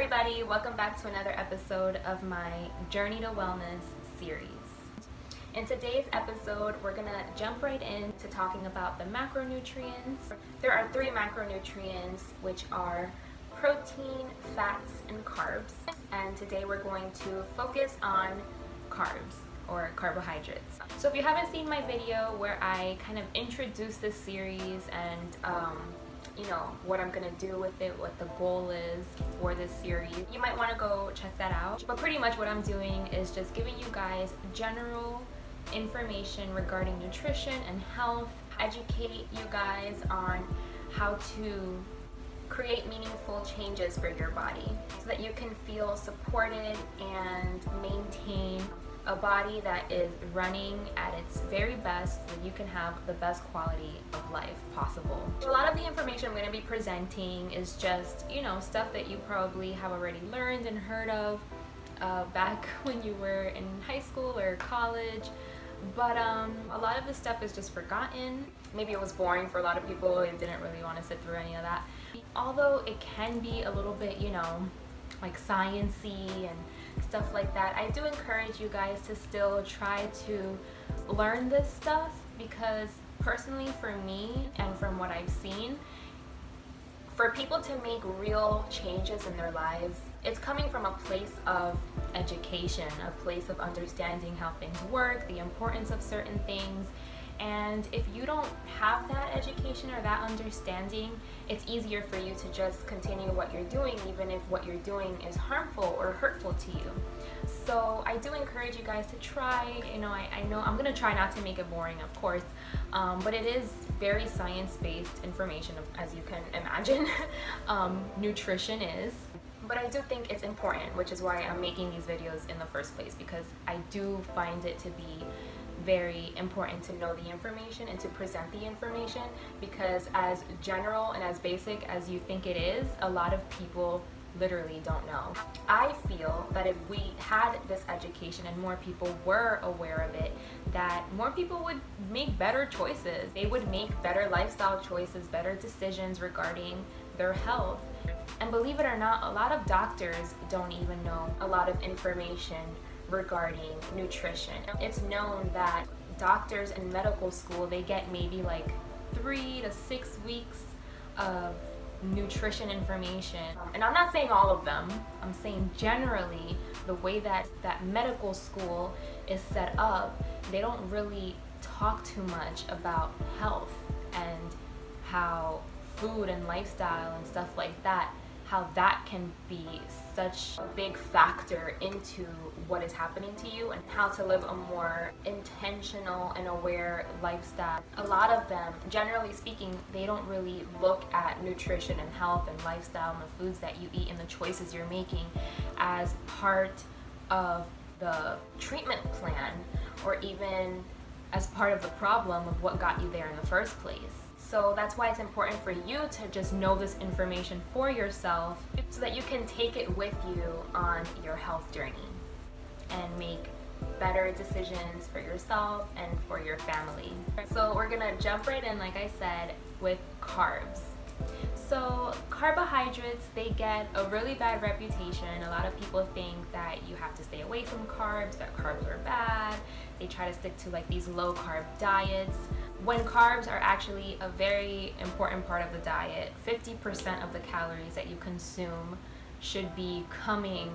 everybody, welcome back to another episode of my Journey to Wellness series. In today's episode, we're gonna jump right into talking about the macronutrients. There are 3 macronutrients, which are protein, fats, and carbs. And today we're going to focus on carbs, or carbohydrates. So if you haven't seen my video where I kind of introduce this series and you know, what I'm gonna do with it, what the goal is for this series, you might want to go check that out. But pretty much what I'm doing is just giving you guys general information regarding nutrition and health, educate you guys on how to create meaningful changes for your body so that you can feel supported and maintain a body that is running at its very best so that you can have the best quality of life possible. A lot of the information I'm going to be presenting is just, you know, stuff that you probably have already learned and heard of back when you were in high school or college. But a lot of this stuff is just forgotten. Maybe it was boring for a lot of people and didn't really want to sit through any of that. Although it can be a little bit, you know, like science-y and stuff like that, I do encourage you guys to still try to learn this stuff, because personally for me and from what I've seen, for people to make real changes in their lives, it's coming from a place of education, a place of understanding how things work, the importance of certain things. And if you don't have that education or that understanding, it's easier for you to just continue what you're doing, even if what you're doing is harmful or hurtful to you. So I do encourage you guys to try. You know, I know I'm gonna try not to make it boring, of course, but it is very science-based information, as you can imagine. Nutrition is. But I do think it's important, which is why I'm making these videos in the first place, because I do find it to be very important to know the information and to present the information, because as general and as basic as you think it is, a lot of people literally don't know. I feel that if we had this education and more people were aware of it, that more people would make better choices. They would make better lifestyle choices, better decisions regarding their health. And believe it or not, a lot of doctors don't even know a lot of information regarding nutrition. It's known that doctors in medical school, they get maybe like 3 to 6 weeks of nutrition information. And I'm not saying all of them, I'm saying generally the way that medical school is set up, they don't really talk too much about health and how food and lifestyle and stuff like that, how that can be such a big factor into what is happening to you and how to live a more intentional and aware lifestyle. A lot of them, generally speaking, they don't really look at nutrition and health and lifestyle and the foods that you eat and the choices you're making as part of the treatment plan, or even as part of the problem of what got you there in the first place. So that's why it's important for you to just know this information for yourself so that you can take it with you on your health journey and make better decisions for yourself and for your family. So we're gonna jump right in, like I said, with carbs. So carbohydrates, they get a really bad reputation. A lot of people think that you have to stay away from carbs, that carbs are bad. They try to stick to like these low carb diets, when carbs are actually a very important part of the diet. 50% of the calories that you consume should be coming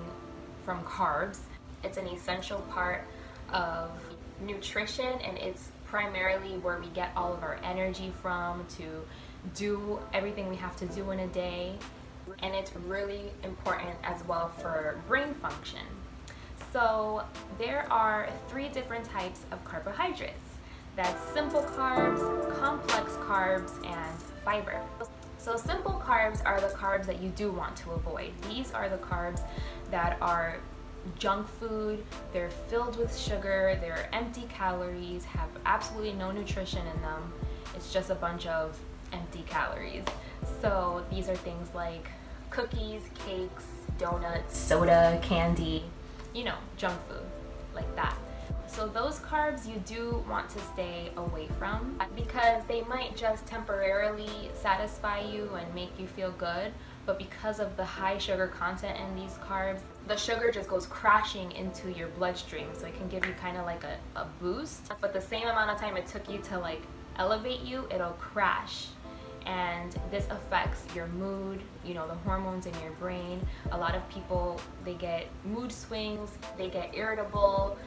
from carbs. It's an essential part of nutrition, and it's primarily where we get all of our energy from to do everything we have to do in a day. And it's really important as well for brain function. So there are 3 different types of carbohydrates. That's simple carbs, complex carbs, and fiber. So simple carbs are the carbs that you do want to avoid. These are the carbs that are junk food, they're filled with sugar, they're empty calories, have absolutely no nutrition in them. It's just a bunch of empty calories. So these are things like cookies, cakes, donuts, soda, candy, you know, junk food, like that. So those carbs you do want to stay away from, because they might just temporarily satisfy you and make you feel good, but because of the high sugar content in these carbs, the sugar just goes crashing into your bloodstream. So it can give you kind of like a boost, but the same amount of time it took you to like elevate you, it'll crash. And this affects your mood, you know, the hormones in your brain. A lot of people, they get mood swings, they get irritable,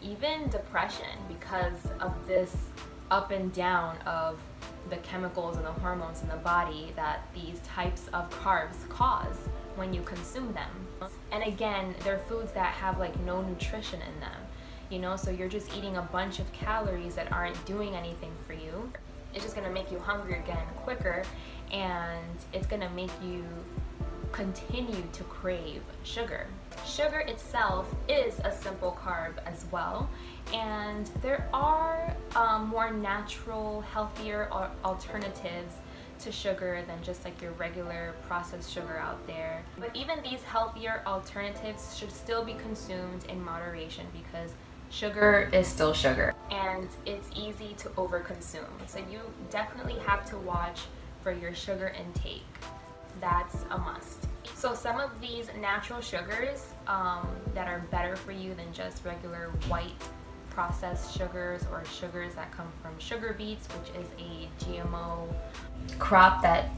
even depression, because of this up and down of the chemicals and the hormones in the body that these types of carbs cause when you consume them. And again, they're foods that have like no nutrition in them, you know, so you're just eating a bunch of calories that aren't doing anything for you. It's just gonna make you hungry again quicker, and it's gonna make you continue to crave sugar. Sugar itself is a simple carb as well, and there are more natural, healthier alternatives to sugar than just like your regular processed sugar out there. But even these healthier alternatives should still be consumed in moderation, because sugar is still sugar and it's easy to overconsume. So you definitely have to watch for your sugar intake. That's a must. So some of these natural sugars that are better for you than just regular white processed sugars, or sugars that come from sugar beets, which is a GMO crop that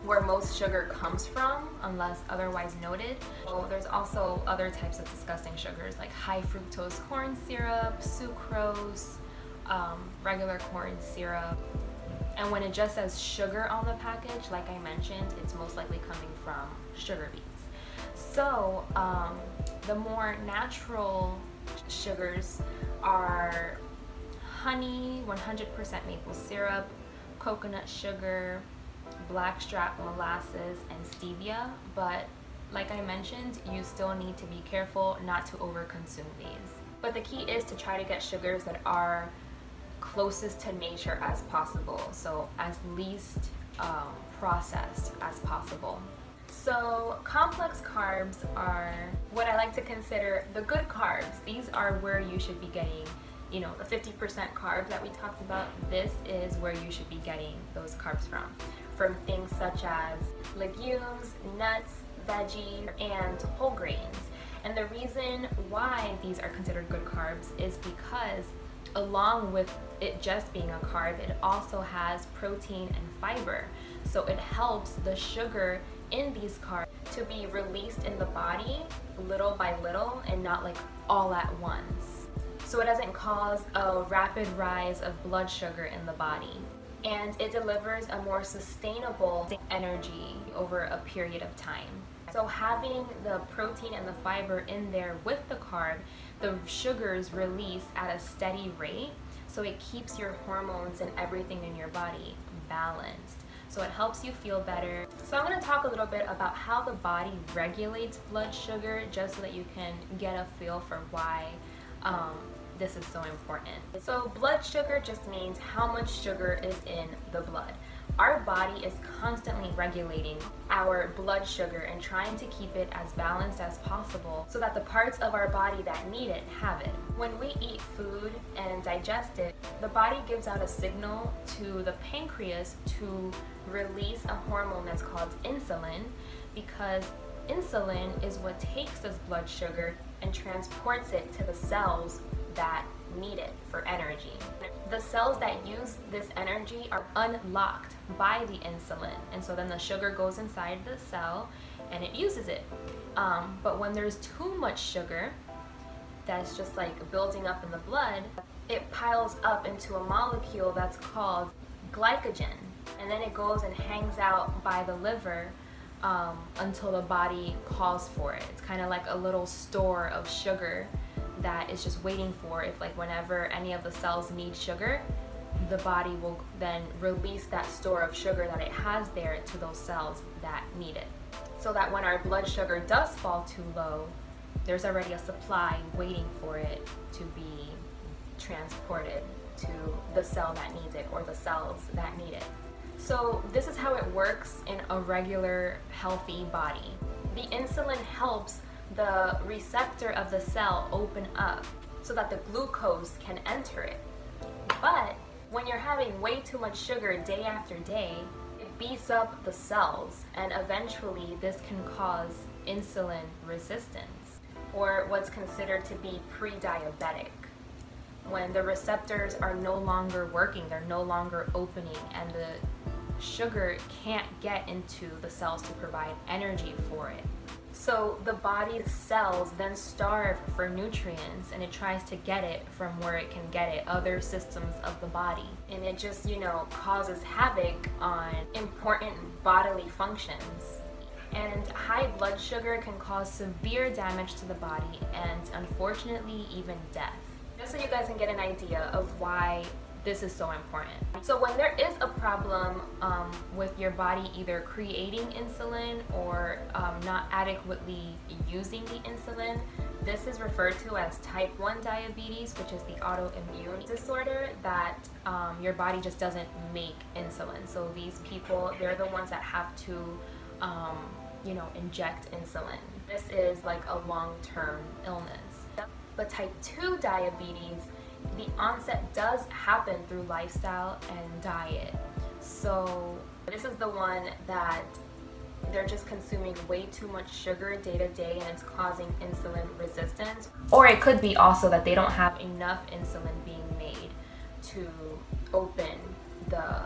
where most sugar comes from, unless otherwise noted. So there's also other types of disgusting sugars like high fructose corn syrup, sucrose, regular corn syrup. And when it just says sugar on the package, like I mentioned, it's most likely coming from sugar beets. So the more natural sugars are honey, 100% maple syrup, coconut sugar, blackstrap molasses, and stevia. But like I mentioned, you still need to be careful not to overconsume these. But the key is to try to get sugars that are closest to nature as possible, so as least processed as possible. So complex carbs are what I like to consider the good carbs. These are where you should be getting, you know, the 50% carbs that we talked about. This is where you should be getting those carbs from things such as legumes, nuts, veggies, and whole grains. And the reason why these are considered good carbs is because along with it just being a carb, it also has protein and fiber. So it helps the sugar in these carbs to be released in the body little by little and not like all at once. So it doesn't cause a rapid rise of blood sugar in the body. And it delivers a more sustainable energy over a period of time. So having the protein and the fiber in there with the carb, the sugars release at a steady rate, so it keeps your hormones and everything in your body balanced. So it helps you feel better. So I'm going to talk a little bit about how the body regulates blood sugar, just so that you can get a feel for why this is so important. So blood sugar just means how much sugar is in the blood. Our body is constantly regulating our blood sugar and trying to keep it as balanced as possible so that the parts of our body that need it have it. When we eat food and digest it, the body gives out a signal to the pancreas to release a hormone that's called insulin, because insulin is what takes this blood sugar and transports it to the cells that need it for energy. The cells that use this energy are unlocked by the insulin, and so then the sugar goes inside the cell and it uses it. But when there's too much sugar that's just like building up in the blood, it piles up into a molecule that's called glycogen, and then it goes and hangs out by the liver until the body calls for it. It's kind of like a little store of sugar that is just waiting for, if like whenever any of the cells need sugar, the body will then release that store of sugar that it has there to those cells that need it. So that when our blood sugar does fall too low, there's already a supply waiting for it to be transported to the cell that needs it, or the cells that need it. So this is how it works in a regular healthy body. The insulin helps the receptor of the cell open up so that the glucose can enter it. But when you're having way too much sugar day after day, it beats up the cells, and eventually this can cause insulin resistance, or what's considered to be pre-diabetic, when the receptors are no longer working, they're no longer opening, and the sugar can't get into the cells to provide energy for it. So the body's cells then starve for nutrients, and it tries to get it from where it can get it, other systems of the body. And it just, causes havoc on important bodily functions. And high blood sugar can cause severe damage to the body and unfortunately even death. Just so you guys can get an idea of why this is so important. So when there is a problem with your body either creating insulin or not adequately using the insulin, this is referred to as type 1 diabetes, which is the autoimmune disorder that your body just doesn't make insulin. So these people, they're the ones that have to inject insulin. This is like a long-term illness. But type 2 diabetes, the onset does happen through lifestyle and diet. So this is the one that they're just consuming way too much sugar day to day, and it's causing insulin resistance. Or it could be also that they don't have enough insulin being made to open the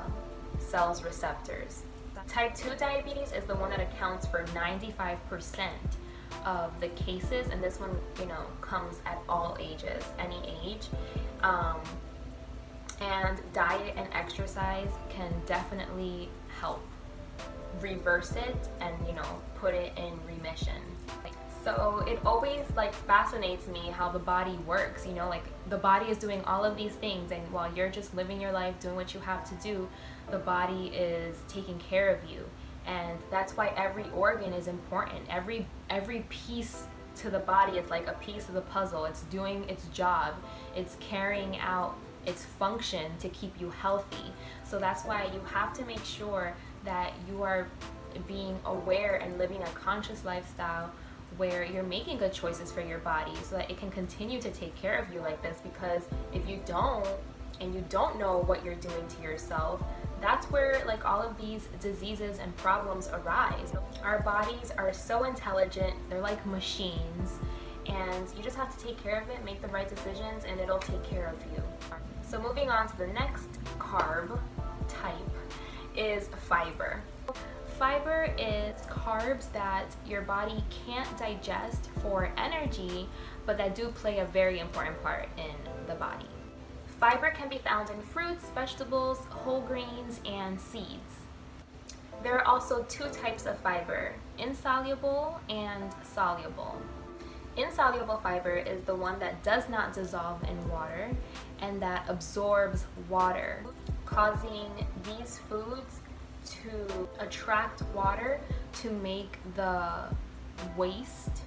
cell's receptors. Type 2 diabetes is the one that accounts for 95% of the cases, and this one comes at all ages, any age. And diet and exercise can definitely help reverse it and put it in remission. So it always fascinates me how the body works. The body is doing all of these things, and while you're just living your life doing what you have to do, the body is taking care of you. And that's why every organ is important. Every piece to the body is like a piece of the puzzle. It's doing its job. It's carrying out its function to keep you healthy. So that's why you have to make sure that you are being aware and living a conscious lifestyle where you're making good choices for your body so that it can continue to take care of you like this. Because if you don't, and you don't know what you're doing to yourself, that's where all of these diseases and problems arise. Our bodies are so intelligent, they're like machines, and you just have to take care of it, make the right decisions, and it'll take care of you. So moving on to the next carb type is fiber. Fiber is carbs that your body can't digest for energy, but that do play a very important part in the body. Fiber can be found in fruits, vegetables, whole grains, and seeds. There are also two types of fiber, insoluble and soluble. Insoluble fiber is the one that does not dissolve in water and that absorbs water, causing these foods to attract water to make the waste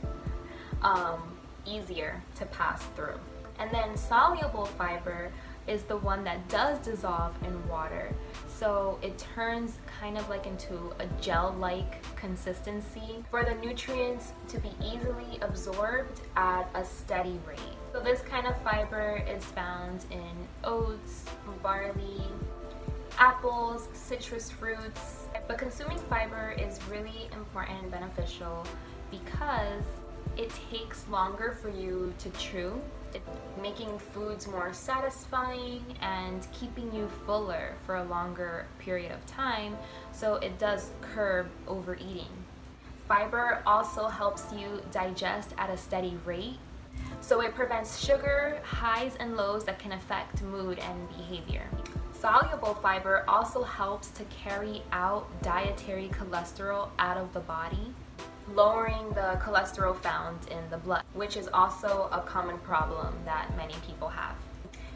easier to pass through. And then soluble fiber is the one that does dissolve in water. So it turns kind of into a gel-like consistency for the nutrients to be easily absorbed at a steady rate. So this kind of fiber is found in oats, barley, apples, citrus fruits. But consuming fiber is really important and beneficial because it takes longer for you to chew, making foods more satisfying and keeping you fuller for a longer period of time, so it does curb overeating. Fiber also helps you digest at a steady rate, so it prevents sugar highs and lows that can affect mood and behavior. Soluble fiber also helps to carry out dietary cholesterol out of the body, lowering the cholesterol found in the blood, which is also a common problem that many people have.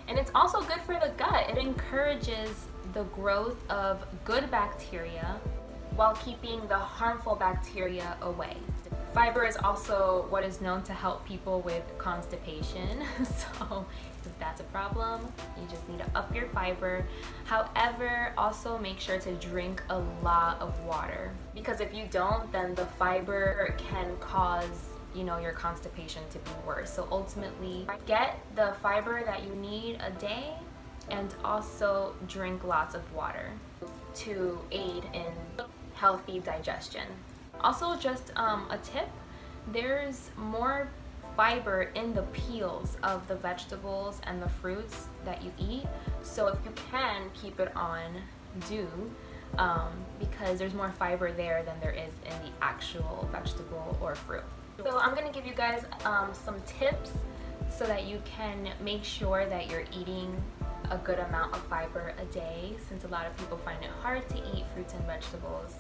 And it's also good for the gut. It encourages the growth of good bacteria while keeping the harmful bacteria away. Fiber is also what is known to help people with constipation. So if that's a problem, you just need to up your fiber. However, also make sure to drink a lot of water, because if you don't, then the fiber can cause your constipation to be worse. So ultimately, get the fiber that you need a day and also drink lots of water. to aid in healthy digestion. Also, just a tip, there's more fiber in the peels of the vegetables and the fruits that you eat. So if you can, keep it on, do, because there's more fiber there than there is in the actual vegetable or fruit. So I'm gonna give you guys some tips so that you can make sure that you're eating a good amount of fiber a day, since a lot of people find it hard to eat fruits and vegetables.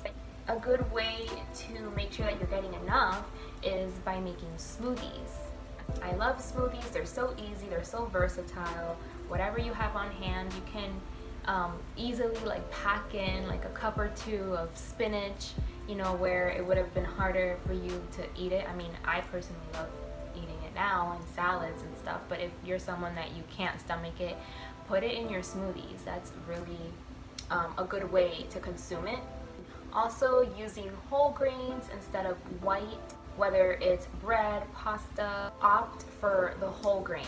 A good way to make sure that you're getting enough is by making smoothies. I love smoothies. They're so easy, they're so versatile. Whatever you have on hand, you can easily like pack in like a cup or two of spinach, you know, where it would have been harder for you to eat it. I mean, I personally love eating it now in salads and stuff, but if you're someone that you can't stomach it, put it in your smoothies. That's really a good way to consume it. Also, using whole grains instead of white, whether it's bread, pasta, opt for the whole grain,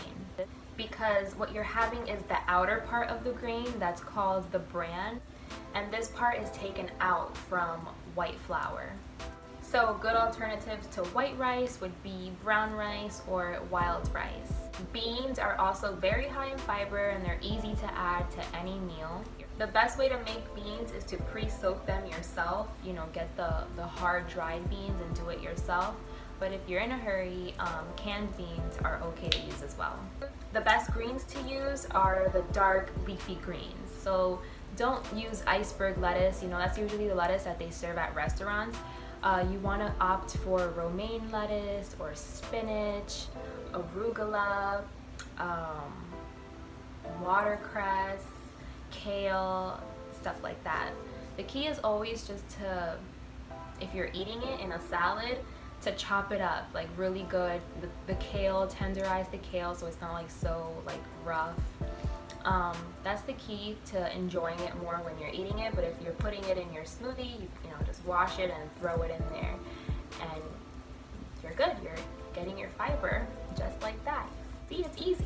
because what you're having is the outer part of the grain that's called the bran, and this part is taken out from white flour. So good alternatives to white rice would be brown rice or wild rice. Beans are also very high in fiber and they're easy to add to any meal. The best way to make beans is to pre-soak them yourself, you know, get the hard dried beans and do it yourself. But if you're in a hurry, canned beans are okay to use as well. The best greens to use are the dark leafy greens. So don't use iceberg lettuce, you know, that's usually the lettuce that they serve at restaurants. You want to opt for romaine lettuce or spinach, arugula, watercress, kale, stuff like that. The key is always just to, if you're eating it in a salad, to chop it up like really good. The kale, tenderize the kale so it's not like so like rough. That's the key to enjoying it more when you're eating it. But if you're putting it in your smoothie, you know, just wash it and throw it in there, and you're good. You're getting your fiber just like that. See, it's easy.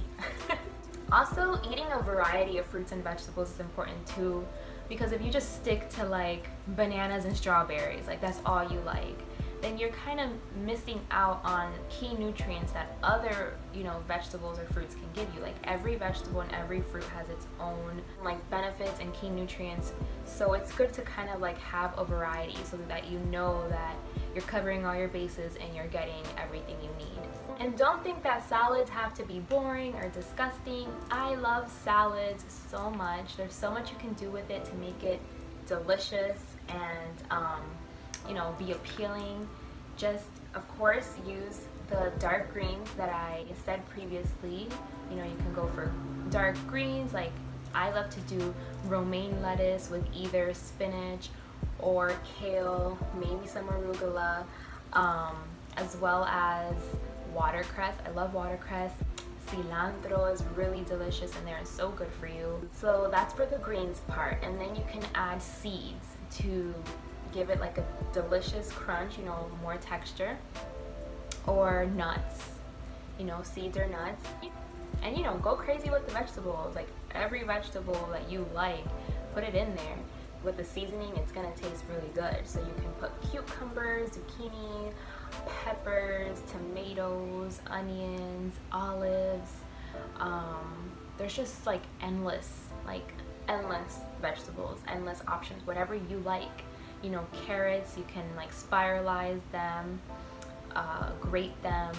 Also, eating a variety of fruits and vegetables is important too, because if you just stick to like bananas and strawberries, like that's all you like, then you're kind of missing out on key nutrients that other, you know, vegetables or fruits can give you. Like every vegetable and every fruit has its own like benefits and key nutrients. So it's good to kind of like have a variety so that you know that you're covering all your bases and you're getting everything you need. And don't think that salads have to be boring or disgusting. I love salads so much. There's so much you can do with it to make it delicious and you know, be appealing. Just, of course, use the dark greens that I said previously. You know, you can go for dark greens. Like I love to do romaine lettuce with either spinach or kale, maybe some arugula, as well as watercress. I love watercress. Cilantro is really delicious and they're so good for you. So that's for the greens part, and then you can add seeds to give it like a delicious crunch, you know, more texture, or nuts, you know, seeds or nuts. And you know, go crazy with the vegetables. Like every vegetable that you like, put it in there. With the seasoning, it's gonna taste really good. So you can put cucumbers, zucchini, peppers, tomatoes, onions, olives. There's just like endless vegetables, endless options, whatever you like. You know, carrots, you can like spiralize them, grate them,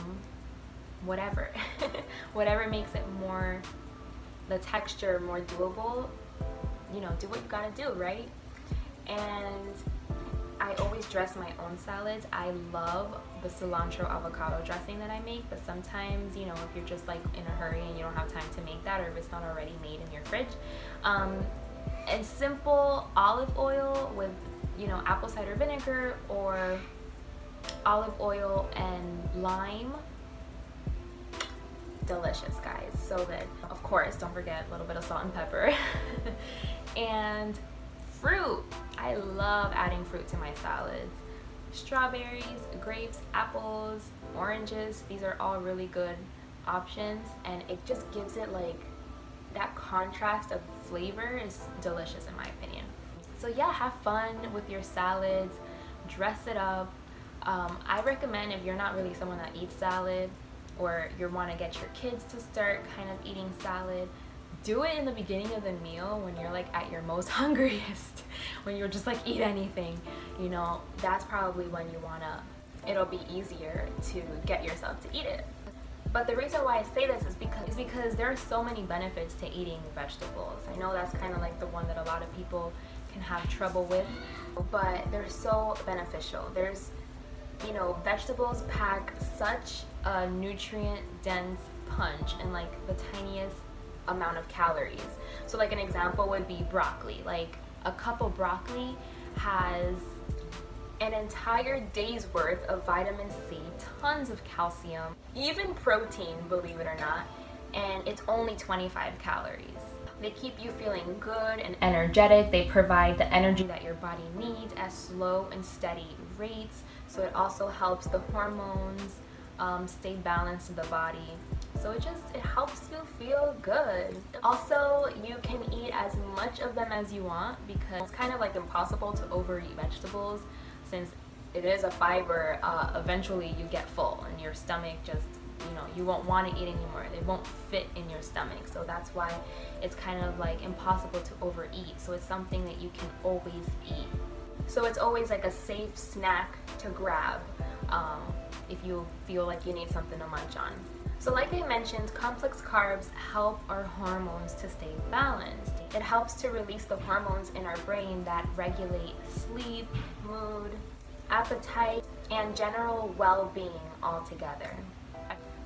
whatever. Whatever makes it more, the texture more doable, you know, do what you gotta do, right? And I always dress my own salads. I love the cilantro avocado dressing that I make, but sometimes, you know, if you're just like in a hurry and you don't have time to make that, or if it's not already made in your fridge, and simple olive oil with, you know, apple cider vinegar or olive oil and lime. Delicious, guys, so good. Of course, don't forget a little bit of salt and pepper. And fruit. I love adding fruit to my salads. Strawberries, grapes, apples, oranges, these are all really good options, and it just gives it like that contrast of flavor is delicious in my opinion. So yeah, have fun with your salads, dress it up. I recommend, if you're not really someone that eats salad, or you want to get your kids to start kind of eating salad, do it in the beginning of the meal when you're like at your most hungriest, when you're just like eat anything, you know, that's probably when you wanna, it'll be easier to get yourself to eat it. But the reason why I say this is because there are so many benefits to eating vegetables. I know that's kind of like the one that a lot of people can have trouble with, but they're so beneficial. There's, you know, vegetables pack such a nutrient dense punch and like the tiniest amount of calories. So like an example would be broccoli. Like a cup of broccoli has an entire day's worth of vitamin C, tons of calcium, even protein, believe it or not, and it's only 25 calories. They keep you feeling good and energetic. They provide the energy that your body needs at slow and steady rates. So it also helps the hormones stay balanced in the body. So it helps you feel good. Also, you can eat as much of them as you want, because it's kind of like impossible to overeat vegetables, since it is a fiber. Eventually you get full and your stomach just, you know, you won't want to eat anymore. They won't fit in your stomach. So that's why it's kind of like impossible to overeat. So it's something that you can always eat. So it's always like a safe snack to grab if you feel like you need something to munch on. So like I mentioned, complex carbs help our hormones to stay balanced. It helps to release the hormones in our brain that regulate sleep, mood, appetite, and general well-being altogether.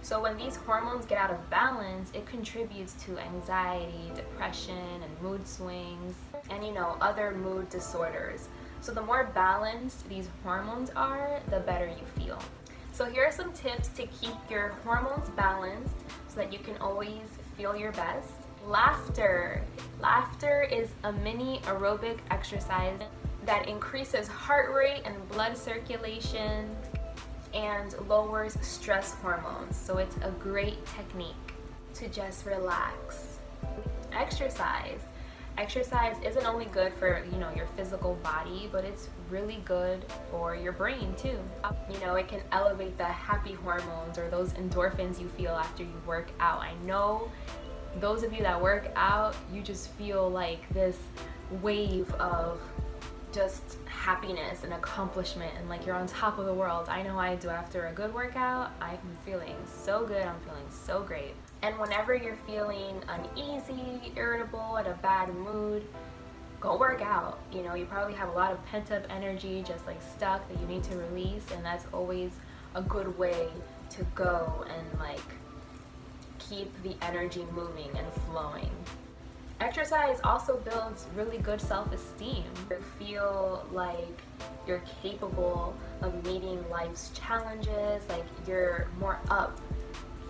So when these hormones get out of balance, it contributes to anxiety, depression, and mood swings, and, you know, other mood disorders. So the more balanced these hormones are, the better you feel. So here are some tips to keep your hormones balanced so that you can always feel your best. Laughter. Laughter is a mini aerobic exercise that increases heart rate and blood circulation and lowers stress hormones. So it's a great technique to just relax. Exercise. Exercise isn't only good for, you know, your physical body, but it's really good for your brain too. You know, it can elevate the happy hormones, or those endorphins you feel after you work out. I know those of you that work out, you just feel like this wave of just happiness and accomplishment, and like you're on top of the world. I know I do. After a good workout, I'm feeling so good, I'm feeling so great. And whenever you're feeling uneasy, irritable, in a bad mood, go work out. You know, you probably have a lot of pent-up energy just like stuck that you need to release, and that's always a good way to go and like keep the energy moving and flowing. Exercise also builds really good self-esteem. You feel like you're capable of meeting life's challenges, like you're more up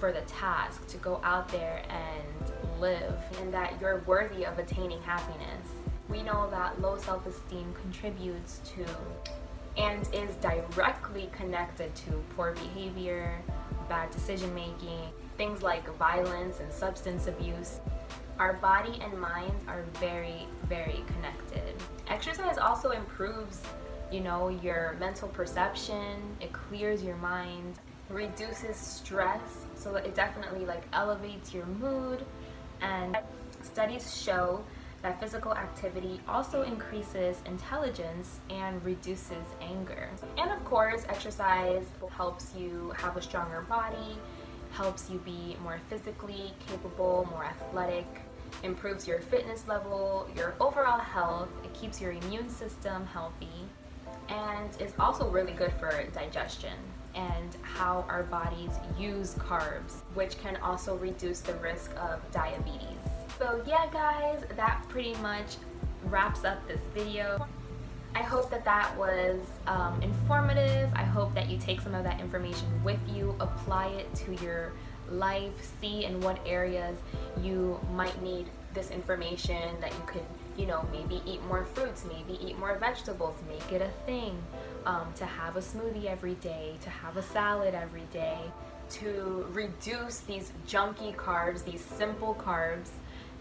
for the task to go out there and live, and that you're worthy of attaining happiness. We know that low self-esteem contributes to and is directly connected to poor behavior, bad decision making, things like violence and substance abuse. Our body and mind are very, very connected. Exercise also improves, you know, your mental perception. It clears your mind, reduces stress, so it definitely like elevates your mood. And studies show that physical activity also increases intelligence and reduces anger. And of course, exercise helps you have a stronger body, helps you be more physically capable, more athletic, improves your fitness level, your overall health. It keeps your immune system healthy, and is also really good for digestion and how our bodies use carbs, which can also reduce the risk of diabetes. So yeah guys, that pretty much wraps up this video. I hope that that was informative. I hope that you take some of that information with you, apply it to your life, see in what areas you might need this information, that you could, you know, maybe eat more fruits, maybe eat more vegetables, make it a thing, to have a smoothie every day, to have a salad every day, to reduce these junky carbs, these simple carbs,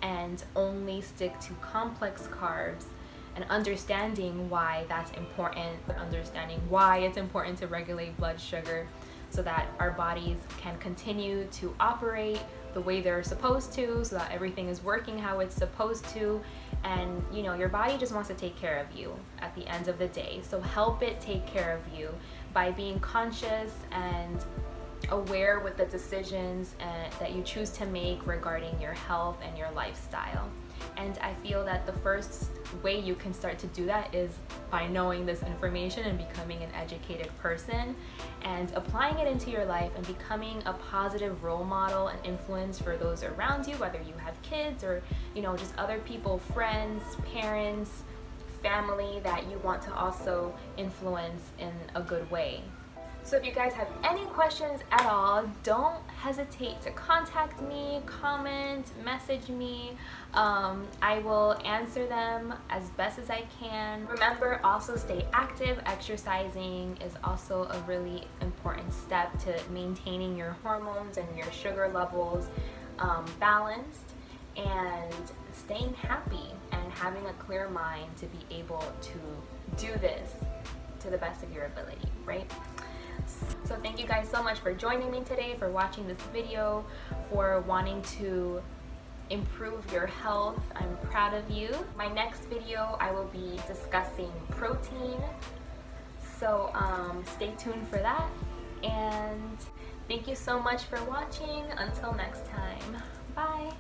and only stick to complex carbs, and understanding why that's important, understanding why it's important to regulate blood sugar so that our bodies can continue to operate the way they're supposed to, so that everything is working how it's supposed to. And you know, your body just wants to take care of you at the end of the day. So help it take care of you by being conscious and aware with the decisions that you choose to make regarding your health and your lifestyle. And I feel that the first way you can start to do that is by knowing this information and becoming an educated person and applying it into your life and becoming a positive role model and influence for those around you, whether you have kids or, you know, just other people, friends, parents, family that you want to also influence in a good way. So if you guys have any questions at all, don't hesitate to contact me, comment, message me. I will answer them as best as I can. Remember, also stay active. Exercising is also a really important step to maintaining your hormones and your sugar levels balanced, and staying happy and having a clear mind to be able to do this to the best of your ability, right? So thank you guys so much for joining me today, for watching this video, for wanting to improve your health. I'm proud of you. My next video, I will be discussing protein. So stay tuned for that. And thank you so much for watching. Until next time, bye.